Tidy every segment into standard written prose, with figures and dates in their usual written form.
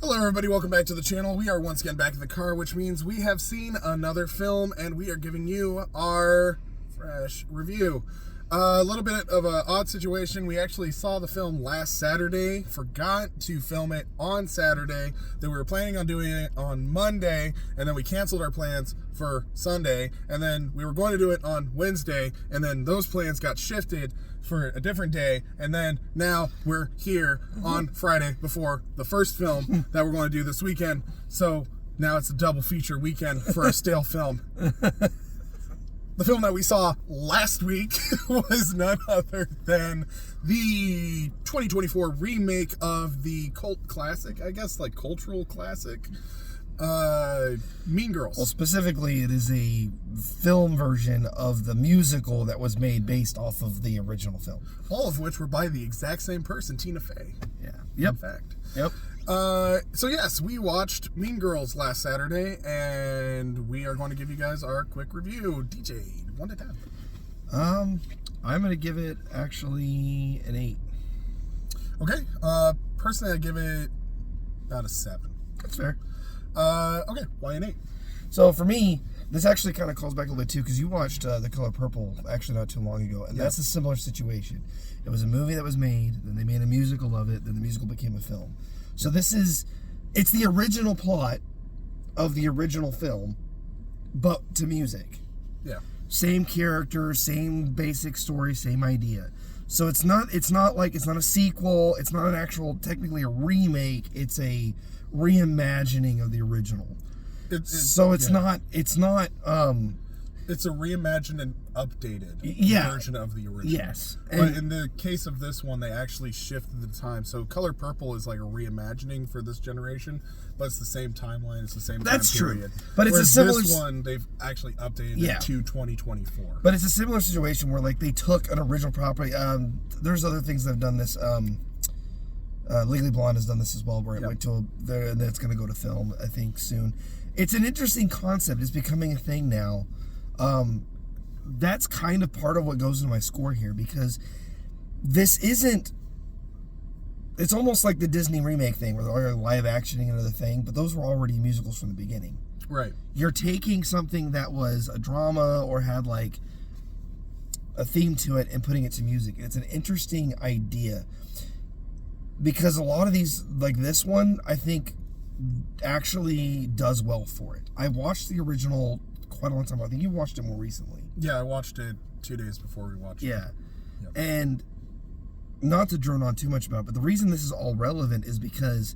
Hello everybody, welcome back to the channel. We are once again back in the car, which means we have seen another film and we are giving you our fresh review. A little bit of an odd situation. We actually saw the film last Saturday, forgot to film it on Saturday, that we were planning on doing it on Monday, and then we canceled our plans for Sunday, and then we were going to do it on Wednesday, and then those plans got shifted for a different day, and then now we're here on Friday before the first film that we're going to do this weekend. So now it's a double feature weekend for a stale film. The film that we saw last week was none other than the 2024 remake of the cult classic, I guess, like cultural classic, Mean Girls. Well, specifically, it is a film version of the musical that was made based off of the original film. All of which were by the exact same person, Tina Fey. Yeah. Yep. In fact. Yep. So yes, we watched Mean Girls last Saturday, and we are going to give you guys our quick review. DJ, 1 to 10. I'm gonna give it actually an 8. Okay. Personally, I give it about a 7. That's fair. Okay. Why an 8? So for me, this actually kind of calls back a little bit too, because you watched The Color Purple actually not too long ago, and that's a similar situation. It was a movie that was made, then they made a musical of it, then the musical became a film. So it's the original plot of the original film, but to music. Yeah. Same character, same basic story, same idea. So it's not a sequel, it's not an actual, technically a remake, it's a reimagining of the original. It's a reimagined and updated version of the original. Yes. But in the case of this one, they actually shifted the time. So Color Purple is like a reimagining for this generation, but it's the same timeline, it's the same time period. But it's whereas a similar... this one, they've actually updated it to 2024. But it's a similar situation where like they took an original property. There's other things that have done this. Legally Blonde has done this as well, where it went to and then it's going to go to film, I think, soon. It's an interesting concept. It's becoming a thing now. That's kind of part of what goes into my score here, because this isn't... It's almost like the Disney remake thing, where they're live actioning another thing, but those were already musicals from the beginning. Right. You're taking something that was a drama or had like a theme to it and putting it to music. It's an interesting idea, because a lot of these, like this one, I think actually does well for it. I watched the original quite a long time ago. I think you watched it more recently. Yeah, I watched it 2 days before we watched it. Yeah. And not to drone on too much about it, but the reason this is all relevant is because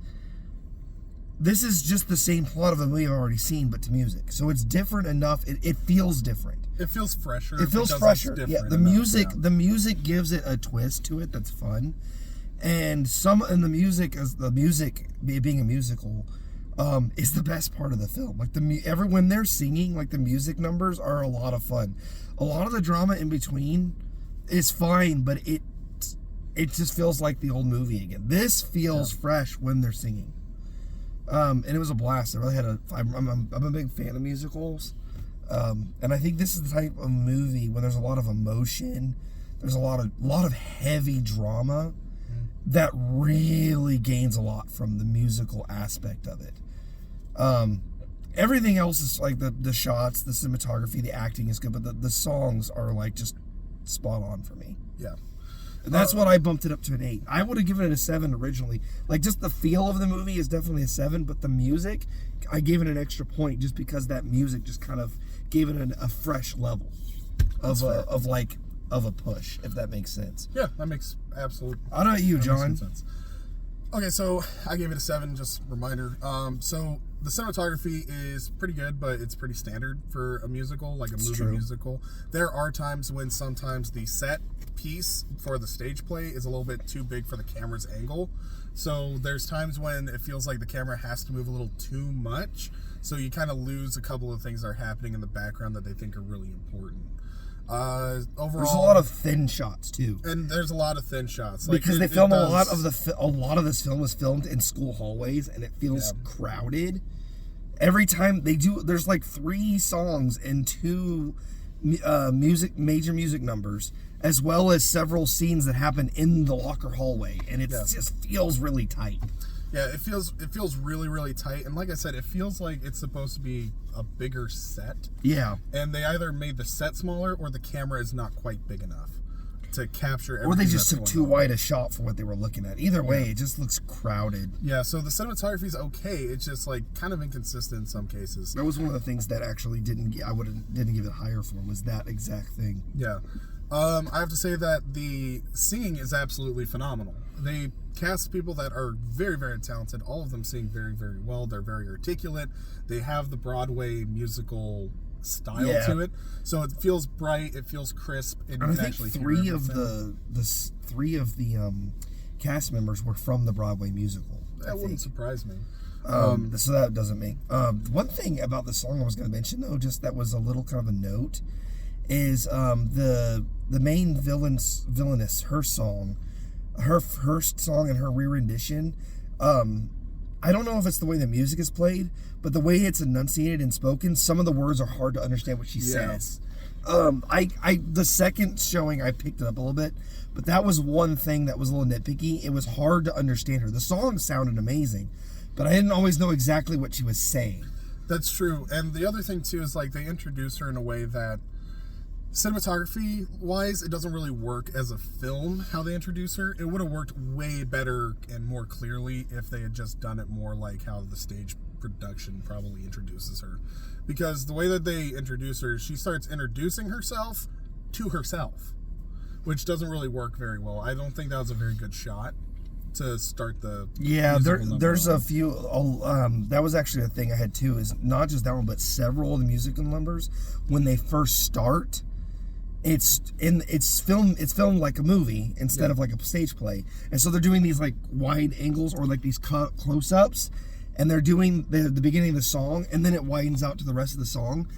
this is just the same plot of a movie I've already seen, but to music. So it's different enough. It feels different. It feels fresher. It feels fresher. Yeah, the music gives it a twist to it that's fun. And the music being a musical, is the best part of the film. Like when they're singing, like the music numbers are a lot of fun. A lot of the drama in between is fine, but it just feels like the old movie again. This feels fresh when they're singing, and it was a blast. I really had I'm a big fan of musicals, and I think this is the type of movie when there's a lot of emotion, there's a lot of heavy drama that really gains a lot from the musical aspect of it. Everything else is like the shots, the cinematography, the acting is good, but the songs are like just spot on for me. Yeah. And that's what I bumped it up to an 8. I would have given it a 7 originally. Like, just the feel of the movie is definitely a 7, but the music, I gave it an extra point just because that music just kind of gave it a fresh level of a push, if that makes sense. Yeah, that makes absolute... How about you, John? Sense. Okay, so I gave it a 7, just reminder. So the cinematography is pretty good, but it's pretty standard for a musical, like a movie musical. There are times when sometimes the set piece for the stage play is a little bit too big for the camera's angle. So there's times when it feels like the camera has to move a little too much. So you kind of lose a couple of things that are happening in the background that they think are really important. Overall, there's a lot of thin shots too, and there's a lot of thin shots because they film a lot of this film was filmed in school hallways, and it feels crowded. Every time they do, there's like 3 songs and 2 major music numbers, as well as several scenes that happen in the locker hallway, and it just feels really tight. Yeah, it feels really, really tight. And like I said, it feels like it's supposed to be a bigger set. Yeah. And they either made the set smaller or the camera is not quite big enough to capture everything. Or they just took that's too going on. wide a shot for what they were looking at. Either way, it just looks crowded. Yeah, so the cinematography is okay. It's just like kind of inconsistent in some cases. That was one of the things that actually didn't give it higher for, was that exact thing. Yeah. I have to say that the singing is absolutely phenomenal. They cast people that are very, very talented. All of them sing very, very well. They're very articulate. They have the Broadway musical style to it, so it feels bright. It feels crisp. And I think three of the cast members were from the Broadway musical. That wouldn't surprise me. So that doesn't make one thing about the song I was going to mention, though, just that was a little kind of a note, is the main villainess, her song and her re-rendition. I don't know if it's the way the music is played, but the way it's enunciated and spoken, some of the words are hard to understand what she says. The second showing I picked it up a little bit, but that was one thing that was a little nitpicky. It was hard to understand her. The song sounded amazing, but I didn't always know exactly what she was saying. That's true. And the other thing too is like they introduce her in a way that cinematography wise, it doesn't really work as a film how they introduce her. It would have worked way better and more clearly if they had just done it more like how the stage production probably introduces her. Because the way that they introduce her, she starts introducing herself to herself, which doesn't really work very well. I don't think that was a very good shot to start the there's a few that was actually a thing I had too, is not just that one but several of the musical numbers when they first start, it's filmed like a movie instead of like a stage play, and so they're doing these like wide angles or like these close-ups, and they're doing the beginning of the song and then it widens out to the rest of the song.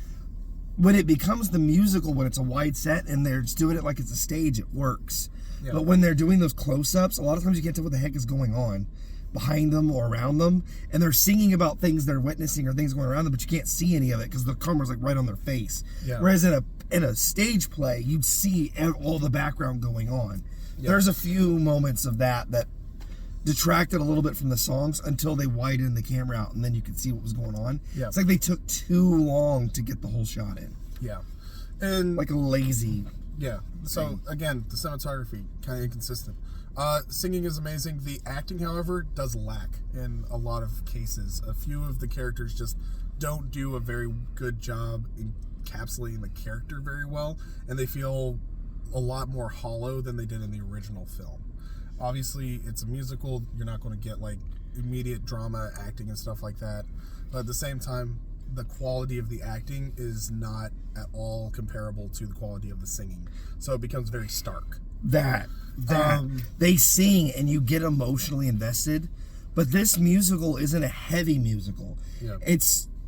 When it becomes the musical, when it's a wide set and they're just doing it like it's a stage, it works. Yeah. But when they're doing those close-ups, a lot of times you can't tell what the heck is going on behind them or around them, and they're singing about things they're witnessing or things going around them, but you can't see any of it because the camera's like right on their face. Yeah. Whereas in a stage play, you'd see all the background going on. Yeah. There's a few moments of that detracted a little bit from the songs until they widened the camera out, and then you could see what was going on. Yeah. It's like they took too long to get the whole shot in. Yeah. And like a lazy... Yeah. So again, the cinematography kind of inconsistent. Singing is amazing. The acting, however, does lack in a lot of cases. A few of the characters just don't do a very good job encapsulating the character very well, and they feel a lot more hollow than they did in the original film. Obviously, it's a musical. You're not going to get like immediate drama acting and stuff like that. But at the same time, the quality of the acting is not at all comparable to the quality of the singing, so it becomes very stark. That they sing and you get emotionally invested, but this musical isn't a heavy musical. Yeah.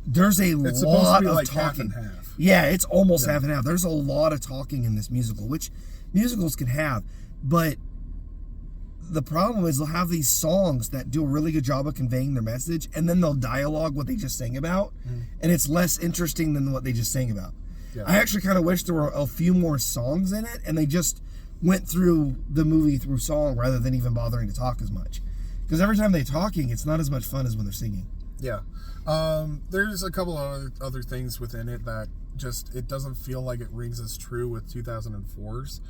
There's a lot of like talking. Half and half. Yeah, it's almost half and half. There's a lot of talking in this musical, which musicals can have, but the problem is they'll have these songs that do a really good job of conveying their message, and then they'll dialogue what they just sang about, and it's less interesting than what they just sang about. Yeah. I actually kind of wish there were a few more songs in it, and they just went through the movie through song rather than even bothering to talk as much. Because every time they're talking, it's not as much fun as when they're singing. Yeah. There's a couple of other things within it that just, it doesn't feel like it rings as true with 2004's.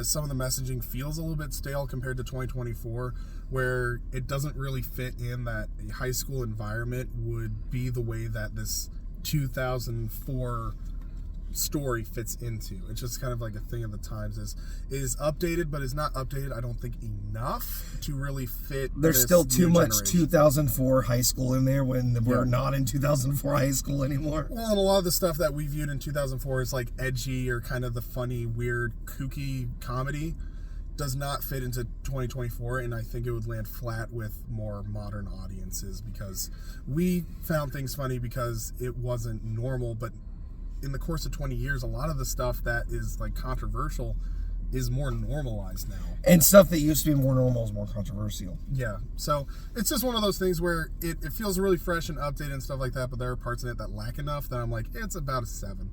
Some of the messaging feels a little bit stale compared to 2024, where it doesn't really fit in that a high school environment would be the way that this 2004 story fits into. It's just kind of like a thing of the times. Is updated, but is not updated, I don't think, enough to really fit. There's still too much 2004 high school in there when we're not in 2004 high school anymore. Well, and a lot of the stuff that we viewed in 2004 is like edgy or kind of the funny, weird, kooky comedy does not fit into 2024, and I think it would land flat with more modern audiences, because we found things funny because it wasn't normal, but in the course of 20 years, a lot of the stuff that is like controversial is more normalized now. And stuff that used to be more normal is more controversial. Yeah. So it's just one of those things where it feels really fresh and updated and stuff like that, but there are parts in it that lack enough that I'm like, it's about a 7.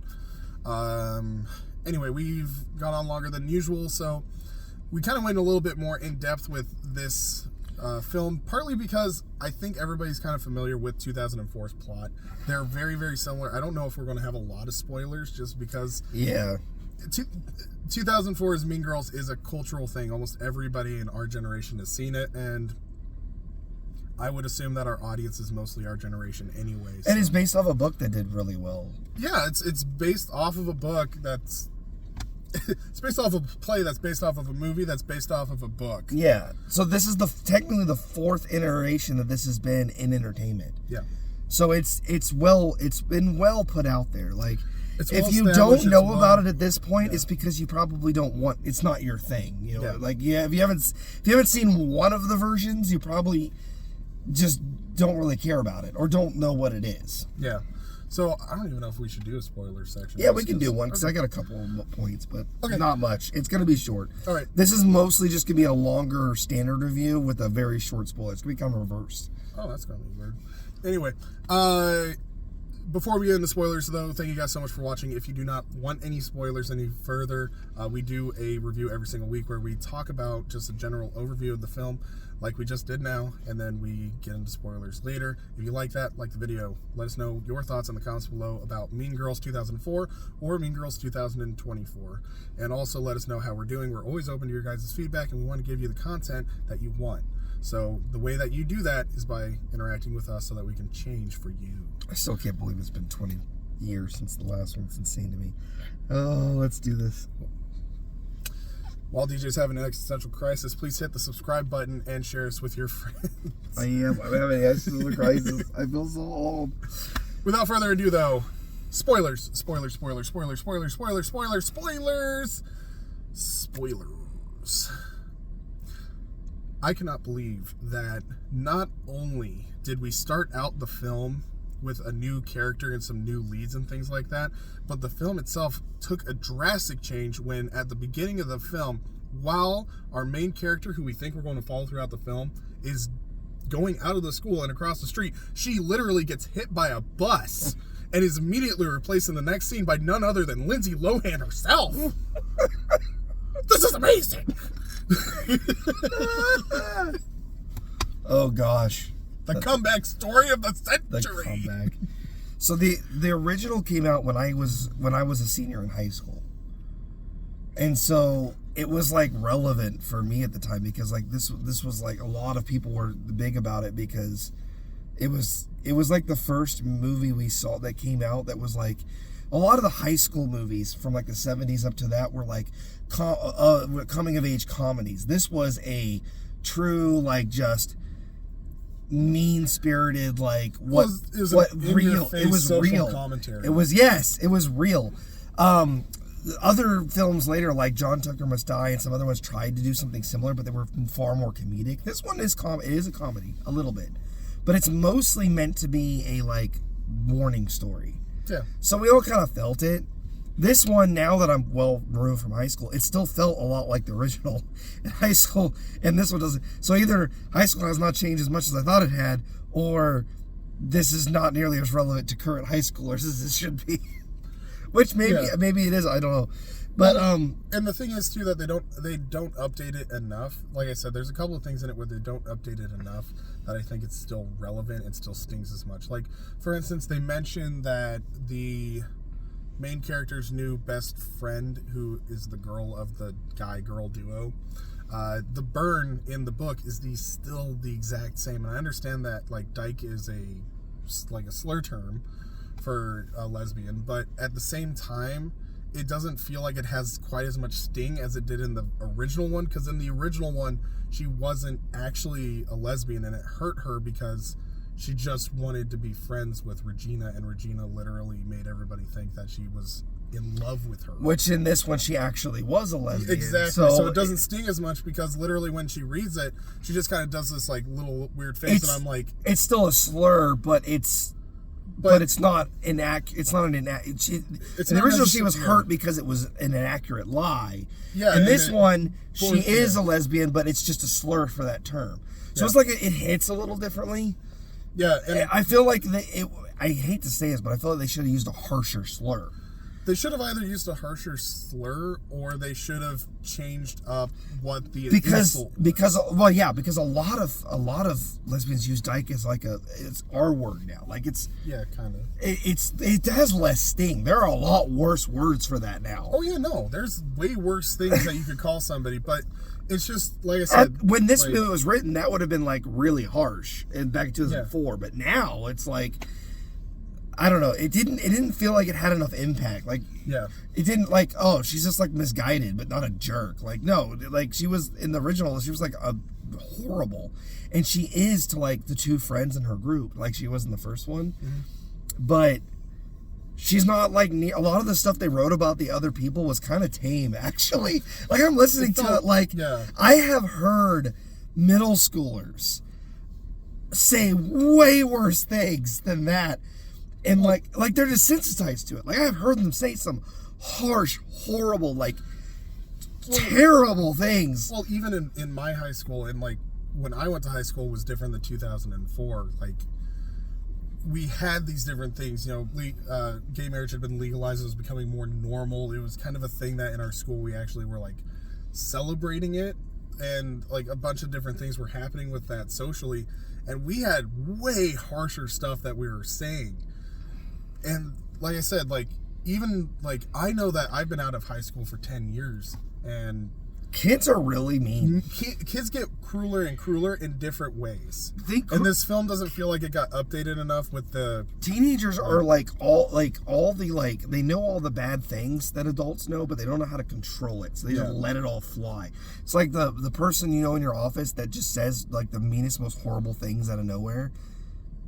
Anyway, we've gone on longer than usual, so we kind of went a little bit more in depth with this film, partly because I think everybody's kind of familiar with 2004's plot. They're very, very similar. I don't know if we're going to have a lot of spoilers just because... Yeah. 2004's Mean Girls is a cultural thing. Almost everybody in our generation has seen it, and I would assume that our audience is mostly our generation anyway. So. And it's based off a book that did really well. Yeah, it's based off of a book that's... it's based off of a play that's based off of a movie that's based off of a book. Yeah. So this is technically the fourth iteration that this has been in entertainment. Yeah. So it's been well put out there. Like, if you don't know about it at this point, it's because you probably don't want. It's not your thing. You know, like if you haven't seen one of the versions, you probably just don't really care about it or don't know what it is. Yeah. So I don't even know if we should do a spoiler section. Yeah, we can do one because I got a couple of points, but not much. It's going to be short. All right. This is mostly just going to be a longer standard review with a very short spoiler. It's going to be kind of reversed. Oh, that's going to be weird. Anyway, before we get into spoilers, though, thank you guys so much for watching. If you do not want any spoilers any further, we do a review every single week where we talk about just a general overview of the film, like we just did now, and then we get into spoilers later. If you like that, like the video, let us know your thoughts in the comments below about Mean Girls 2004 or Mean Girls 2024. And also let us know how we're doing. We're always open to your guys' feedback, and we want to give you the content that you want. So the way that you do that is by interacting with us so that we can change for you. I still can't believe it's been 20 years since the last one. It's insane to me. Oh, let's do this. While DJ's having an existential crisis, please hit the subscribe button and share us with your friends. I'm having an existential crisis. I feel so old. Without further ado, though, spoilers. Spoilers, spoilers, spoilers, spoilers, spoilers, spoilers, spoilers, spoilers. I cannot believe that not only did we start out the film with a new character and some new leads and things like that, but the film itself took a drastic change when at the beginning of the film, while our main character, who we think we're going to follow throughout the film, is going out of the school and across the street, she literally gets hit by a bus and is immediately replaced in the next scene by none other than Lindsay Lohan herself. This is amazing. Oh gosh. The comeback story of the century. The comeback. So the original came out when I was a senior in high school. And so it was like relevant for me at the time because like this was like a lot of people were big about it because it was like the first movie we saw that came out that was like a lot of the high school movies from like the 70s up to that were like coming of age comedies. This was a true like just mean-spirited like what real it was real commentary. It was real. Other films later like John Tucker Must Die and some other ones tried to do something similar, but they were far more comedic. This one is it is a comedy a little bit, but it's mostly meant to be a like warning story. Yeah. So we all kind of felt it. This one, now that I'm well removed from high school, it still felt a lot like the original in high school, and this one doesn't. So either high school has not changed as much as I thought it had, or this is not nearly as relevant to current high schoolers as it should be. Which maybe it is. I don't know. But and the thing is too that they don't update it enough. Like I said, there's a couple of things in it where they don't update it enough that I think it's still relevant and still stings as much. Like for instance, they mentioned that the main character's new best friend, who is the girl of the guy-girl duo, the burn in the book is still the exact same. And I understand that like dyke is a slur term for a lesbian, but at the same time, it doesn't feel like it has quite as much sting as it did in the original one, because in the original one, she wasn't actually a lesbian, and it hurt her because she just wanted to be friends with Regina, and Regina literally made everybody think that she was in love with her. Which in this one, she actually was a lesbian. Exactly. So it doesn't sting as much because literally when she reads it, she just kind of does this like little weird face, and I'm like... It's still a slur, but it's not inaccurate. It's not an inaccurate. In the original, she was hurt because it was an inaccurate lie. Yeah. In this one, she is a lesbian, but it's just a slur for that term. So it's like it hits a little differently. Yeah, and I feel like I hate to say this, but I feel like they should have used a harsher slur. They should have either used a harsher slur, or they should have changed up what the because a lot of lesbians use dyke as like it's R word now. Like it's kind of. It has less sting. There are a lot worse words for that now. Oh yeah, no, there's way worse things that you could call somebody, but it's just like I said. When this movie was written, that would have been like really harsh, and back in 2004. But now it's like, I don't know. It didn't feel like it had enough impact. Like, it didn't like, oh, she's just like misguided, but not a jerk. Like, no, like she was in the original. She was like a horrible, and she is to like the two friends in her group, like she was in the first one. Mm-hmm. But she's not like a lot of the stuff they wrote about the other people was kind of tame, actually. Like I'm listening to it, like I have heard middle schoolers say way worse things than that. And like they're desensitized to it. Like I've heard them say some harsh, horrible, like terrible things. Well, even in my high school, and like when I went to high school was different than 2004. Like we had these different things. You know, gay marriage had been legalized. It was becoming more normal. It was kind of a thing that in our school we actually were like celebrating it, and like a bunch of different things were happening with that socially. And we had way harsher stuff that we were saying. And like I said, like even like I know that I've been out of high school for 10 years, and kids are really mean. Kids get crueler and crueler in different ways. And this film doesn't feel like it got updated enough with the teenagers are like all the like they know all the bad things that adults know, but they don't know how to control it. So they just let it all fly. It's like the person you know in your office that just says like the meanest, most horrible things out of nowhere.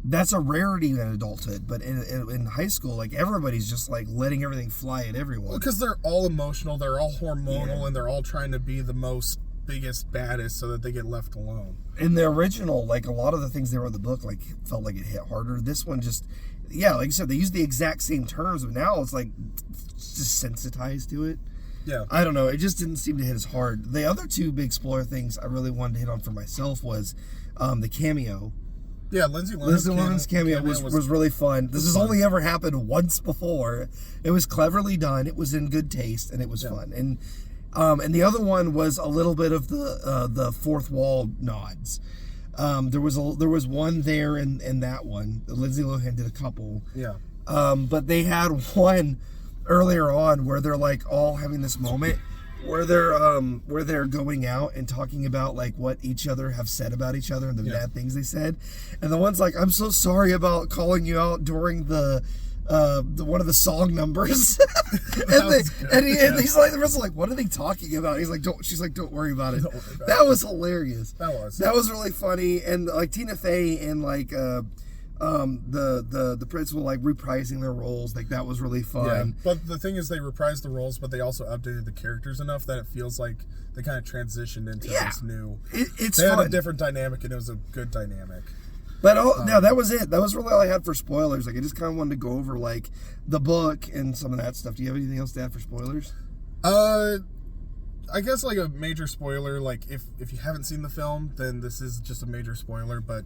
That's a rarity in adulthood, but in high school, like everybody's just like letting everything fly at everyone. Well, because they're all emotional, they're all hormonal, and they're all trying to be the biggest, baddest, so that they get left alone. In the original, like a lot of the things they wrote in the book, like felt like it hit harder. This one just, like you said, they use the exact same terms, but now it's like just sensitized to it. Yeah, I don't know. It just didn't seem to hit as hard. The other two big spoiler things I really wanted to hit on for myself was the cameo. Yeah, Lindsay Lohan's cameo was really fun. This has only ever happened once before. It was cleverly done. It was in good taste, and it was fun. And the other one was a little bit of the fourth wall nods. There was one there in that one. Lindsay Lohan did a couple. Yeah. But they had one earlier on where they're like all having this moment where they're going out and talking about like what each other have said about each other and the bad things they said, and the one's like, I'm so sorry about calling you out during the one of the song numbers. and he's like, the person's like, what are they talking about? He's like, she's like, don't worry about it. That was hilarious. That was really funny. And like Tina Fey and like the principal like reprising their roles, like that was really fun. Yeah, but the thing is, they reprised the roles, but they also updated the characters enough that it feels like they kind of transitioned into this new. It's they fun. had a different dynamic, and it was a good dynamic. But no, that was it. That was really all I had for spoilers. Like I just kind of wanted to go over like the book and some of that stuff. Do you have anything else to add for spoilers? I guess like a major spoiler. Like if you haven't seen the film, then this is just a major spoiler. But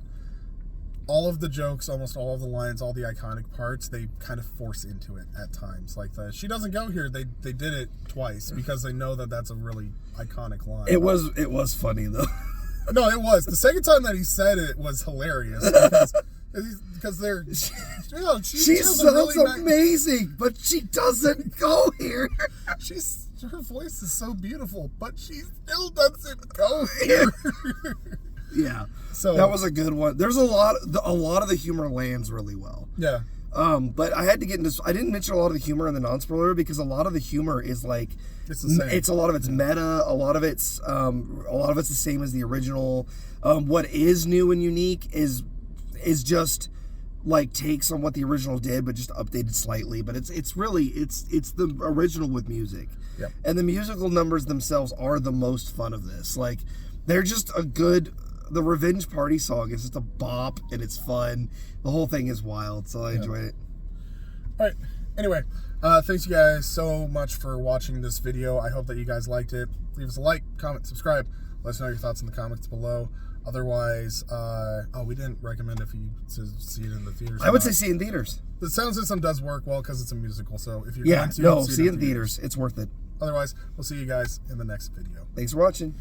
all of the jokes, almost all of the lines, all the iconic parts, they kind of force into it at times. Like she doesn't go here. They did it twice because they know that that's a really iconic line. It was funny though. No, it was. The second time that he said it was hilarious because they're. She sounds really amazing, but she doesn't go here. Her voice is so beautiful, but she still doesn't go here. Yeah, so that was a good one. There's a lot of the humor lands really well. Yeah. But I had to get into. I didn't mention a lot of the humor in the non-spoiler because a lot of the humor is like it's a lot of it's meta. A lot of it's the same as the original. What is new and unique is just like takes on what the original did, but just updated slightly. But it's really the original with music. Yeah. And the musical numbers themselves are the most fun of this. Like they're just a good. The Revenge Party song is just a bop, and it's fun. The whole thing is wild, so I enjoyed it. All right. Anyway, thanks you guys so much for watching this video. I hope that you guys liked it. Leave us a like, comment, subscribe. Let us know your thoughts in the comments below. Otherwise, we didn't recommend if you to see it in the theaters. I would say see it in theaters. The sound system does work well because it's a musical. So if you're Yeah, going to no, see it in theaters. It's worth it. Otherwise, we'll see you guys in the next video. Thanks for watching.